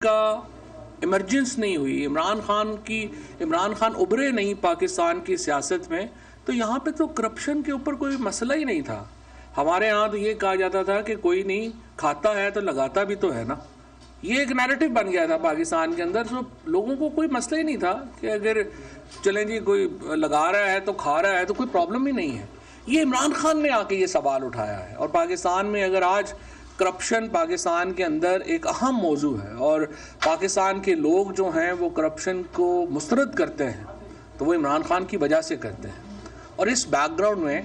کا ایمرجنس نہیں ہوئی، عمران خان ابھرے نہیں پاکستان کی سیاست میں، تو یہاں پہ تو کرپشن کے اوپر کوئی مسئلہ ہی نہیں تھا۔ ہمارے ہاں تو یہ کہا جاتا تھا کہ کوئی نہیں کھاتا ہے تو لگاتا بھی تو ہے نا، یہ ایک نیریٹو بن گیا تھا پاکستان کے اندر۔ تو لوگوں کو کوئی مسئلہ ہی نہیں تھا کہ اگر چلیں جی کوئی لگا رہا ہے تو کھا رہا ہے تو کوئی پرابلم ہی نہیں ہے۔ یہ عمران خان نے آ کے یہ سوال اٹھایا ہے، اور پاکستان میں اگر آج کرپشن پاکستان کے اندر ایک اہم موضوع ہے اور پاکستان کے لوگ جو ہیں وہ کرپشن کو مسترد کرتے ہیں تو وہ عمران خان کی وجہ سے کرتے ہیں۔ اور اس بیک گراؤنڈ میں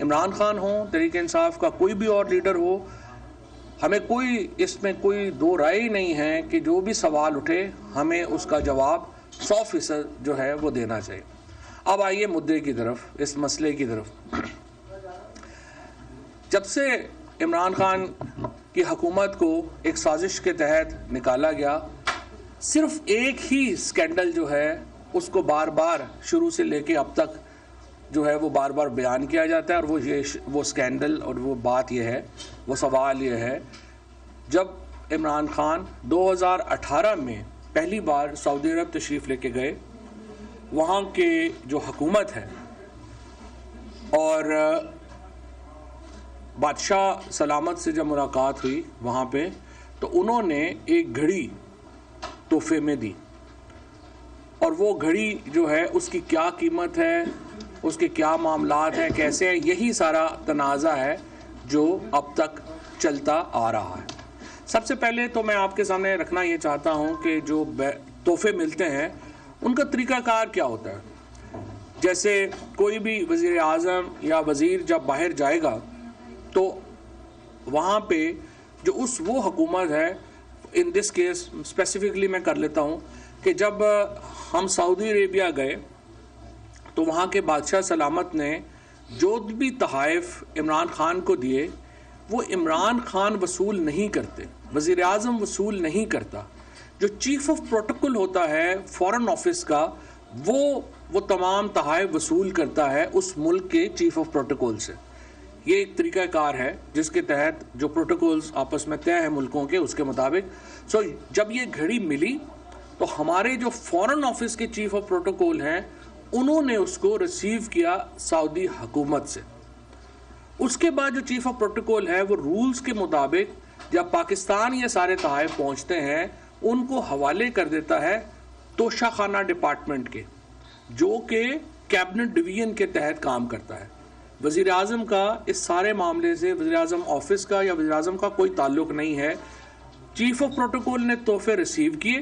عمران خان ہو، تحریک انصاف کا کوئی بھی اور لیڈر ہو، ہمیں اس میں کوئی دو رائے ہی نہیں ہے کہ جو بھی سوال اٹھے ہمیں اس کا جواب 100% جو ہے وہ دینا چاہیے۔ اب آئیے مدعے کی طرف، اس مسئلے کی طرف۔ جب سے عمران خان کی حکومت کو ایک سازش کے تحت نکالا گیا، صرف ایک ہی سکینڈل جو ہے اس کو بار بار شروع سے لے کے اب تک جو ہے وہ بار بار بیان کیا جاتا ہے، اور وہ سکینڈل اور وہ بات یہ ہے، وہ سوال یہ ہے، جب عمران خان 2018 میں پہلی بار سعودی عرب تشریف لے کے گئے، وہاں کے جو حکومت ہے اور بادشاہ سلامت سے جب ملاقات ہوئی وہاں پہ، تو انہوں نے ایک گھڑی تحفے میں دی، اور وہ گھڑی جو ہے اس کی کیا قیمت ہے، اس کے کیا معاملات ہیں، کیسے ہیں، یہی سارا تنازع ہے جو اب تک چلتا آ رہا ہے۔ سب سے پہلے تو میں آپ کے سامنے رکھنا یہ چاہتا ہوں کہ جو تحفے ملتے ہیں ان کا طریقہ کار کیا ہوتا ہے۔ جیسے کوئی بھی وزیر اعظم یا وزیر جب باہر جائے گا تو وہاں پہ جو وہ حکومت ہے، ان دس کیس اسپیسیفکلی میں کر لیتا ہوں کہ جب ہم سعودی عربیہ گئے تو وہاں کے بادشاہ سلامت نے جو بھی تحائف عمران خان کو دیے وہ عمران خان وصول نہیں کرتے، وزیر اعظم وصول نہیں کرتا۔ جو چیف آف پروٹوکول ہوتا ہے فارن آفس کا، وہ تمام تحائف وصول کرتا ہے اس ملک کے چیف آف پروٹوکول سے۔ یہ ایک طریقہ کار ہے جس کے تحت جو پروٹوکولز آپس میں طے ہیں ملکوں کے، اس کے مطابق۔ جب یہ گھڑی ملی تو ہمارے جو فارن آفس کے چیف آف پروٹوکول ہیں انہوں نے اس کو ریسیو کیا سعودی حکومت سے۔ اس کے بعد جو چیف آف پروٹوکول ہے وہ رولز کے مطابق جب پاکستان یہ سارے تحائف پہنچتے ہیں ان کو حوالے کر دیتا ہے توشہ خانہ ڈپارٹمنٹ کے، جو کہ کیبنٹ ڈویژن کے تحت کام کرتا ہے۔ وزیر اعظم کا اس سارے معاملے سے، وزیر اعظم آفس کا یا وزیر اعظم کا کوئی تعلق نہیں ہے۔ چیف آف پروٹوکول نے تحفے ریسیو کیے،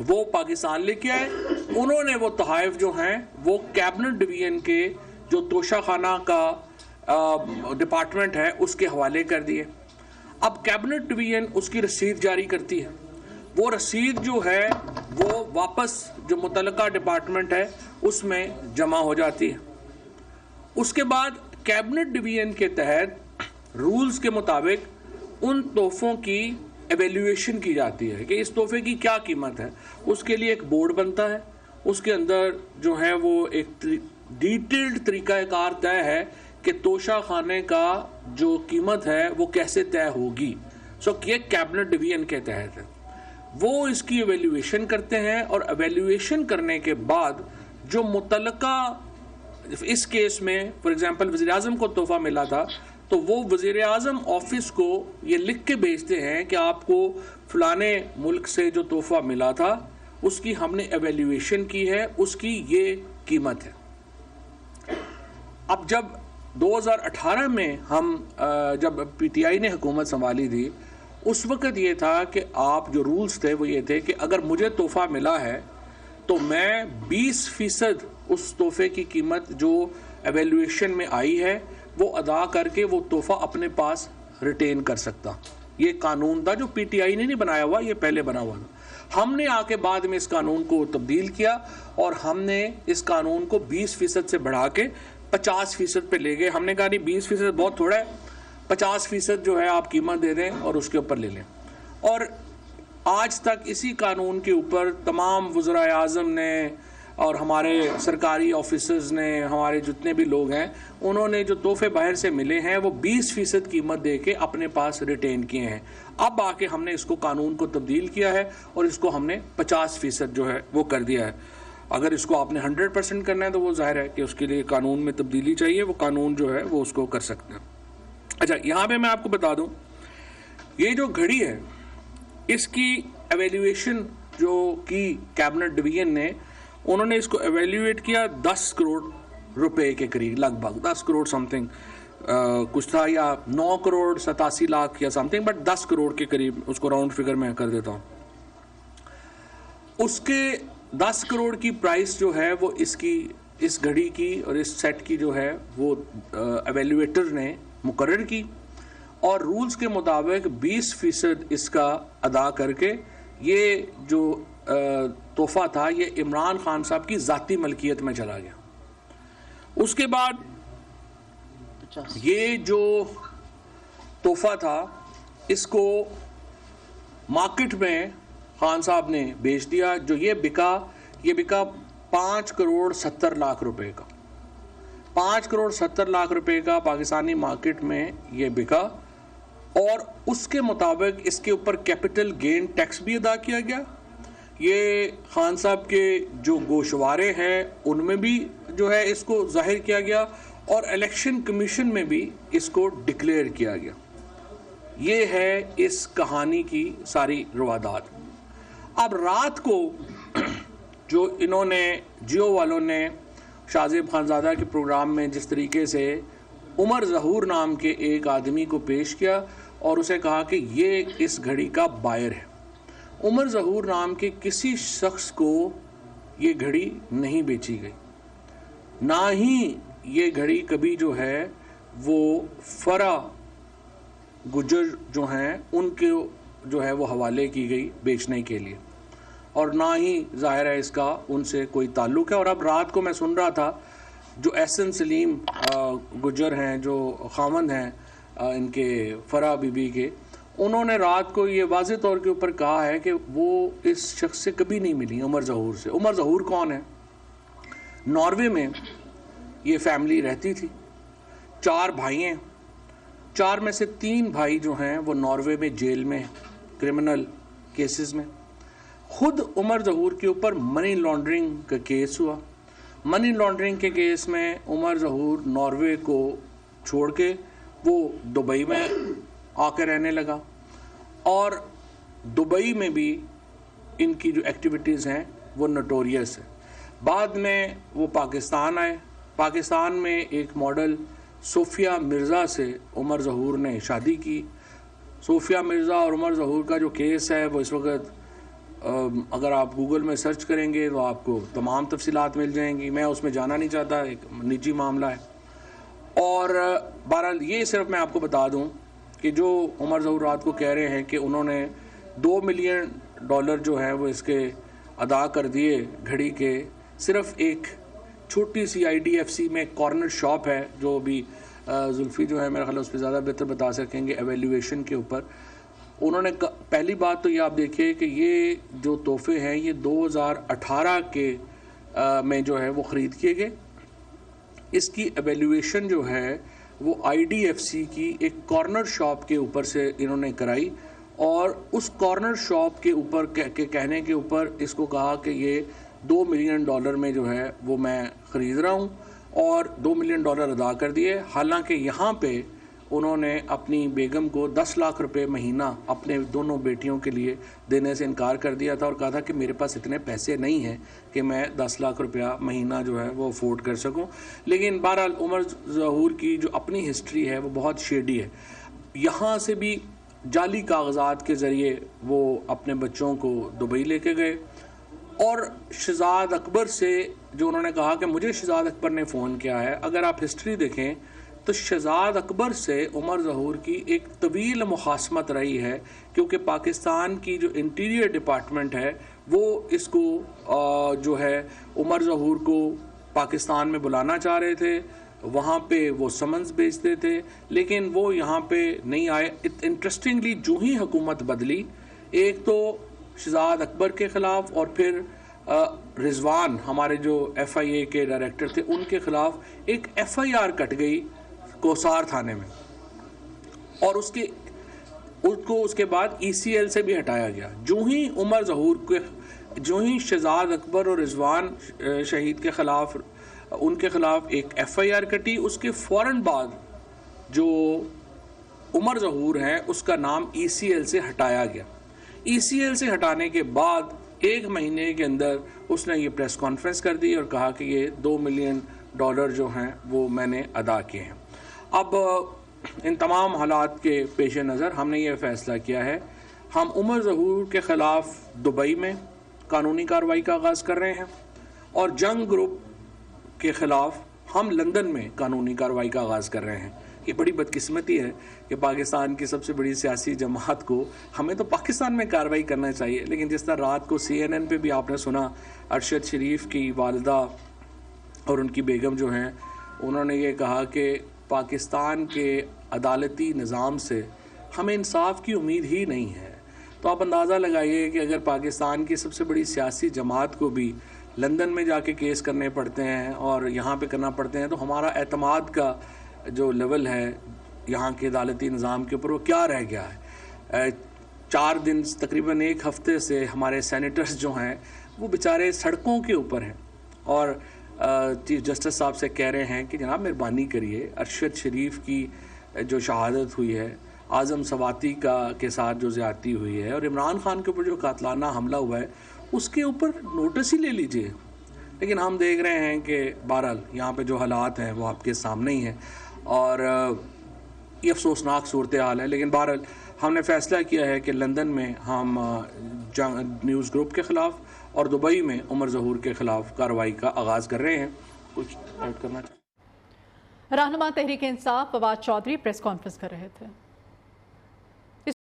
وہ پاکستان لے کے آئے، انہوں نے وہ تحائف جو ہیں وہ کیبنٹ ڈویژن کے جو توشہ خانہ کا ڈپارٹمنٹ ہے اس کے حوالے کر دیے۔ اب کیبنٹ ڈویژن اس کی رسید جاری کرتی ہے، وہ رسید جو ہے وہ واپس جو متعلقہ ڈپارٹمنٹ ہے اس میں جمع ہو جاتی ہے۔ اس کے بعد کیبنٹ ڈویژن کے تحت رولز کے مطابق ان تحفوں کی ایویلیویشن کی جاتی ہے کہ اس تحفے کی کیا قیمت ہے۔ اس کے لیے ایک بورڈ بنتا ہے، اس کے اندر جو ہے وہ ایک ڈیٹیلڈ طریقہ کار طے ہے کہ توشہ خانے کا جو قیمت ہے وہ کیسے طے ہوگی۔ یہ کیبنٹ ڈویژن کے تحت ہے، وہ اس کی ایویلیویشن کرتے ہیں، اور ایویلیویشن کرنے کے بعد جو متعلقہ اس کیس میں فار ایگزامپل وزیر اعظم کو تحفہ ملا تھا تو وہ وزیر اعظم آفس کو یہ لکھ کے بھیجتے ہیں کہ آپ کو فلانے ملک سے جو تحفہ ملا تھا اس کی ہم نے ایویلیویشن کی ہے، اس کی یہ قیمت ہے۔ اب جب 2018 میں ہم جب پی ٹی آئی نے حکومت سنبھالی تھی، اس وقت یہ تھا کہ آپ جو رولز تھے وہ یہ تھے کہ اگر مجھے تحفہ ملا ہے تو میں 20% اس تحفے کی قیمت جو ایویلیویشن میں آئی ہے وہ ادا کر کے وہ تحفہ اپنے پاس ریٹین کر سکتا۔ یہ قانون تھا جو پی ٹی آئی نے نہیں بنایا ہوا، یہ پہلے بنا ہوا تھا۔ ہم نے آ کے بعد میں اس قانون کو تبدیل کیا اور ہم نے اس قانون کو 20% سے بڑھا کے 50% پہ لے گئے۔ ہم نے کہا نہیں 20% بہت تھوڑا ہے، 50% جو ہے آپ قیمت دے دیں اور اس کے اوپر لے لیں۔ اور آج تک اسی قانون کے اوپر تمام وزرائے اعظم نے اور ہمارے سرکاری آفیسرز نے، ہمارے جتنے بھی لوگ ہیں، انہوں نے جو تحفے باہر سے ملے ہیں وہ 20% قیمت دے کے اپنے پاس ریٹین کیے ہیں۔ اب آ کے ہم نے اس کو قانون کو تبدیل کیا ہے اور اس کو ہم نے 50% جو ہے وہ کر دیا ہے. اگر اس کو آپ نے 100% کرنا ہے تو وہ ظاہر ہے کہ اس کے لیے قانون میں تبدیلی چاہیے, وہ قانون جو ہے وہ اس کو کر سکتے ہیں. اچھا, یہاں پہ میں آپ کو بتا دوں, یہ جو گھڑی ہے اس کی ایویلیویشن جو کی کیبنٹ ڈویژن نے, انہوں نے اس کو ایویلیویٹ کیا 10 کروڑ روپے کے قریب, لگ بھگ 10 کروڑ سم تھنگ کچھ تھا, یا 9 کروڑ 87 لاکھ یا سم تھنگ, بٹ 10 کروڑ کے قریب, اس کو راؤنڈ فگر میں کر دیتا ہوں. اس کے 10 کروڑ کی پرائس جو ہے وہ اس گھڑی کی اور اس سیٹ کی جو ہے وہ ایویلیویٹر نے مقرر کی, اور رولز کے مطابق 20% اس کا ادا کر کے یہ جو تحفہ تھا یہ عمران خان صاحب کی ذاتی ملکیت میں چلا گیا. اس کے بعد یہ جو تحفہ تھا اس کو مارکیٹ میں خان صاحب نے بیچ دیا, جو یہ بکا 5 کروڑ 70 لاکھ روپے کا. 5 کروڑ 70 لاکھ روپے کا پاکستانی مارکیٹ میں یہ بکا, اور اس کے مطابق اس کے اوپر کیپٹل گین ٹیکس بھی ادا کیا گیا. یہ خان صاحب کے جو گوشوارے ہیں ان میں بھی جو ہے اس کو ظاہر کیا گیا, اور الیکشن کمیشن میں بھی اس کو ڈکلیئر کیا گیا. یہ ہے اس کہانی کی ساری روادات. اب رات کو جو انہوں نے جیو والوں نے شاہ زیب خانزادہ کے پروگرام میں جس طریقے سے عمر ظہور نام کے ایک آدمی کو پیش کیا اور اسے کہا کہ یہ اس گھڑی کا بائر ہے, عمر ظہور نام کے کسی شخص کو یہ گھڑی نہیں بیچی گئی, نہ ہی یہ گھڑی کبھی جو ہے وہ فرا گجر جو ہیں ان کے جو ہے وہ حوالے کی گئی بیچنے کے لیے, اور نہ ہی ظاہر ہے اس کا ان سے کوئی تعلق ہے. اور اب رات کو میں سن رہا تھا جو احسن سلیم گجر ہیں جو خاوند ہیں ان کے فرا بی بی کے, انہوں نے رات کو یہ واضح طور کے اوپر کہا ہے کہ وہ اس شخص سے کبھی نہیں ملی, عمر ظہور سے. عمر ظہور کون ہے؟ ناروے میں یہ فیملی رہتی تھی, 4 بھائی ہیں, 4 میں سے 3 بھائی جو ہیں وہ ناروے میں جیل میں کرمنل کیسز میں. خود عمر ظہور کے اوپر منی لانڈرنگ کا کیس ہوا. منی لانڈرنگ کے کیس میں عمر ظہور ناروے کو چھوڑ کے وہ دبئی میں آ کے رہنے لگا, اور دبئی میں بھی ان کی جو ایکٹیویٹیز ہیں وہ نوٹوریس ہے. بعد میں وہ پاکستان آئے. پاکستان میں ایک ماڈل صوفیہ مرزا سے عمر ظہور نے شادی کی. صوفیہ مرزا اور عمر ظہور کا جو کیس ہے وہ اس وقت اگر آپ گوگل میں سرچ کریں گے تو آپ کو تمام تفصیلات مل جائیں گی, میں اس میں جانا نہیں چاہتا, ایک نجی معاملہ ہے. اور بہرحال یہ صرف میں آپ کو بتا دوں کہ جو عمر ظہور رات کو کہہ رہے ہیں کہ انہوں نے $2 ملین جو ہے وہ اس کے ادا کر دیے گھڑی کے, صرف ایک چھوٹی سی IDFC میں کارنر شاپ ہے جو بھی زلفی جو ہے میرا خیال اس پہ زیادہ بہتر بتا سکیں گے ایویلیویشن کے اوپر. انہوں نے پہلی بات تو یہ آپ دیکھیے کہ یہ جو تحفے ہیں یہ 2018 کے میں جو ہے وہ خرید کیے گئے. اس کی ایویلیویشن جو ہے وہ IDFC کی ایک کارنر شاپ کے اوپر سے انہوں نے کرائی, اور اس کارنر شاپ کے اوپر کہنے کے اوپر اس کو کہا کہ یہ $2 ملین میں جو ہے وہ میں خرید رہا ہوں, اور $2 ملین ادا کر دیے. حالانکہ یہاں پہ انہوں نے اپنی بیگم کو 10 لاکھ روپے مہینہ اپنے دونوں بیٹیوں کے لیے دینے سے انکار کر دیا تھا, اور کہا تھا کہ میرے پاس اتنے پیسے نہیں ہیں کہ میں 10 لاکھ روپیہ مہینہ جو ہے وہ افورڈ کر سکوں. لیکن بہرحال عمر ظہور کی جو اپنی ہسٹری ہے وہ بہت شیڈی ہے. یہاں سے بھی جعلی کاغذات کے ذریعے وہ اپنے بچوں کو دبئی لے کے گئے, اور شہزاد اکبر سے جو انہوں نے کہا کہ مجھے شہزاد اکبر نے فون کیا ہے, اگر آپ ہسٹری دیکھیں تو شہزاد اکبر سے عمر ظہور کی ایک طویل مخاصمت رہی ہے, کیونکہ پاکستان کی جو انٹیریئر ڈپارٹمنٹ ہے وہ اس کو جو ہے عمر ظہور کو پاکستان میں بلانا چاہ رہے تھے, وہاں پہ وہ سمنز بھیجتے تھے, لیکن وہ یہاں پہ نہیں آئے. انٹرسٹنگلی جو ہی حکومت بدلی, ایک تو شہزاد اکبر کے خلاف اور پھر رضوان ہمارے جو FIA کے ڈائریکٹر تھے ان کے خلاف ایک FIR کٹ گئی کوسار تھانے میں, اور اس کے اس کو اس کے بعد ECL سے بھی ہٹایا گیا. جو ہی عمر ظہور کے جو ہی شہزاد اکبر اور رضوان شہید کے خلاف ان کے خلاف ایک FIR کٹی، اس کے فوراً بعد جو عمر ظہور ہیں اس کا نام ECL سے ہٹایا گیا. ECL سے ہٹانے کے بعد 1 مہینے کے اندر اس نے یہ پریس کانفرنس کر دی اور کہا کہ یہ $2 ملین جو ہیں وہ میں نے ادا کیے ہیں. اب ان تمام حالات کے پیش نظر ہم نے یہ فیصلہ کیا ہے، ہم عمر ظہور کے خلاف دبئی میں قانونی کارروائی کا آغاز کر رہے ہیں اور جنگ گروپ کے خلاف ہم لندن میں قانونی کارروائی کا آغاز کر رہے ہیں. یہ بڑی بدقسمتی ہے کہ پاکستان کی سب سے بڑی سیاسی جماعت کو، ہمیں تو پاکستان میں کارروائی کرنا چاہیے، لیکن جس طرح رات کو CNN پہ بھی آپ نے سنا ارشد شریف کی والدہ اور ان کی بیگم جو ہیں انہوں نے یہ کہا کہ پاکستان کے عدالتی نظام سے ہمیں انصاف کی امید ہی نہیں ہے. تو آپ اندازہ لگائیے کہ اگر پاکستان کی سب سے بڑی سیاسی جماعت کو بھی لندن میں جا کے کیس کرنے پڑتے ہیں اور یہاں پہ کرنا پڑتے ہیں تو ہمارا اعتماد کا جو لیول ہے یہاں کے عدالتی نظام کے اوپر وہ کیا رہ گیا ہے. 4 دن تقریباً 1 ہفتے سے ہمارے سینیٹرز جو ہیں وہ بیچارے سڑکوں کے اوپر ہیں اور چیف جسٹس صاحب سے کہہ رہے ہیں کہ جناب مہربانی کریے، ارشد شریف کی جو شہادت ہوئی ہے، اعظم سواتی کے ساتھ جو زیادتی ہوئی ہے اور عمران خان کے اوپر جو قاتلانہ حملہ ہوا ہے اس کے اوپر نوٹس ہی لے لیجئے. لیکن ہم دیکھ رہے ہیں کہ بہرحال یہاں پہ جو حالات ہیں وہ آپ کے سامنے ہی ہیں اور یہ افسوسناک صورتحال ہے. لیکن بہرحال ہم نے فیصلہ کیا ہے کہ لندن میں ہم نیوز گروپ کے خلاف اور دبئی میں عمر ظہور کے خلاف کارروائی کا آغاز کر رہے ہیں. کچھ ایڈ کرنا چاہتے ہیں؟ رہنما تحریک انصاف فواد چودھری پریس کانفرنس کر رہے تھے.